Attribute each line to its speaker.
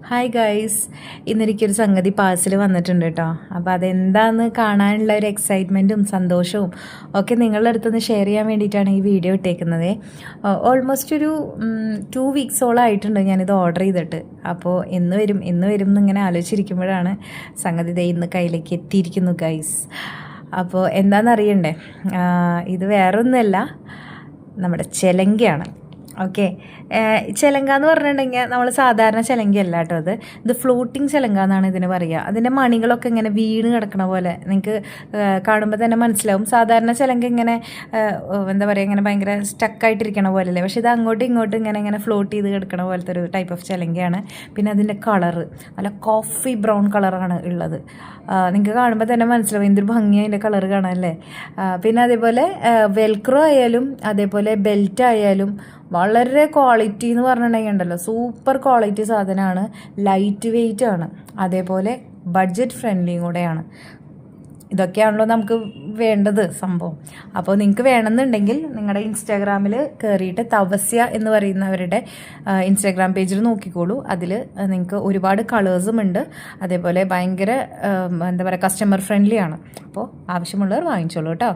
Speaker 1: Hi guys, ഇന്നെനിക്കൊരു സംഗതി parcel വന്നിട്ടുണ്ട് കേട്ടോ. അപ്പോൾ അതെന്താണെന്ന് കാണാനുള്ള ഒരു എക്സൈറ്റ്മെൻറ്റും സന്തോഷവും ഒക്കെ നിങ്ങളുടെ അടുത്തുനിന്ന് ഷെയർ ചെയ്യാൻ വേണ്ടിയിട്ടാണ് ഈ വീഡിയോ ഇട്ടേക്കുന്നത്. ഓൾമോസ്റ്റ് ഒരു 2 വീക്സോളം ആയിട്ടുണ്ട് ഞാനിത് ഓർഡർ ചെയ്തിട്ട്. അപ്പോൾ എന്ന് വരും എന്നിങ്ങനെ ആലോചിച്ചിരിക്കുമ്പോഴാണ് സംഗതി ദേ ഇന്ന് കയ്യിലേക്ക് എത്തിയിരിക്കുന്നു ഗൈസ്. അപ്പോൾ എന്താണെന്നറിയണ്ടേ, ഇത് വേറൊന്നുമല്ല, നമ്മുടെ ചിലങ്കയാണ്. ഓക്കെ, ചിലങ്ക എന്ന് പറഞ്ഞിട്ടുണ്ടെങ്കിൽ നമ്മൾ സാധാരണ ചിലങ്കയല്ല കേട്ടോ. ഇത് ഫ്ലോട്ടിങ് ചിലങ്ക എന്നാണ് ഇതിന് പറയുക. അതിൻ്റെ മണികളൊക്കെ ഇങ്ങനെ വീണ് കിടക്കണ പോലെ നിങ്ങൾക്ക് കാണുമ്പോൾ തന്നെ മനസ്സിലാവും. സാധാരണ ചിലങ്ക ഇങ്ങനെ എന്താ പറയുക, ഇങ്ങനെ ഭയങ്കര സ്റ്റക്കായിട്ടിരിക്കണ പോലെയല്ലേ, പക്ഷേ ഇത് അങ്ങോട്ടും ഇങ്ങോട്ടും ഇങ്ങനെ ഫ്ലോട്ട് ചെയ്ത് കിടക്കണ പോലത്തെ ഒരു ടൈപ്പ് ഓഫ് ചിലങ്കയാണ്. പിന്നെ അതിൻ്റെ കളറ് നല്ല കോഫി ബ്രൗൺ കളറാണ് ഉള്ളത്. നിങ്ങൾക്ക് കാണുമ്പോൾ തന്നെ മനസ്സിലാവും എന്തൊരു ഭംഗിയാണ് അതിൻ്റെ കളറ് കാണാനല്ലേ. പിന്നെ അതേപോലെ വെൽക്രോ ആയാലും അതേപോലെ ബെൽറ്റ് ആയാലും വളരെ ക്വാളിറ്റി എന്ന് പറഞ്ഞിട്ടുണ്ടെങ്കിൽ ഉണ്ടല്ലോ, സൂപ്പർ ക്വാളിറ്റി സാധനമാണ്. ലൈറ്റ് വെയ്റ്റ് ആണ്, അതേപോലെ ബഡ്ജറ്റ് ഫ്രണ്ട്ലിയും കൂടെയാണ്. ഇതൊക്കെയാണല്ലോ നമുക്ക് വേണ്ടത് സംഭവം. അപ്പോൾ നിങ്ങൾക്ക് വേണമെന്നുണ്ടെങ്കിൽ നിങ്ങളുടെ ഇൻസ്റ്റാഗ്രാമിൽ കയറിയിട്ട് തവസ്യ എന്ന് പറയുന്നവരുടെ ഇൻസ്റ്റാഗ്രാം പേജിൽ നോക്കിക്കോളൂ. അതിൽ നിങ്ങൾക്ക് ഒരുപാട് കളേഴ്സും ഉണ്ട്, അതേപോലെ ഭയങ്കര എന്താ പറയുക, കസ്റ്റമർ ഫ്രണ്ട്ലി ആണ്. അപ്പോൾ ആവശ്യമുള്ളവർ വാങ്ങിച്ചോളൂ കേട്ടോ.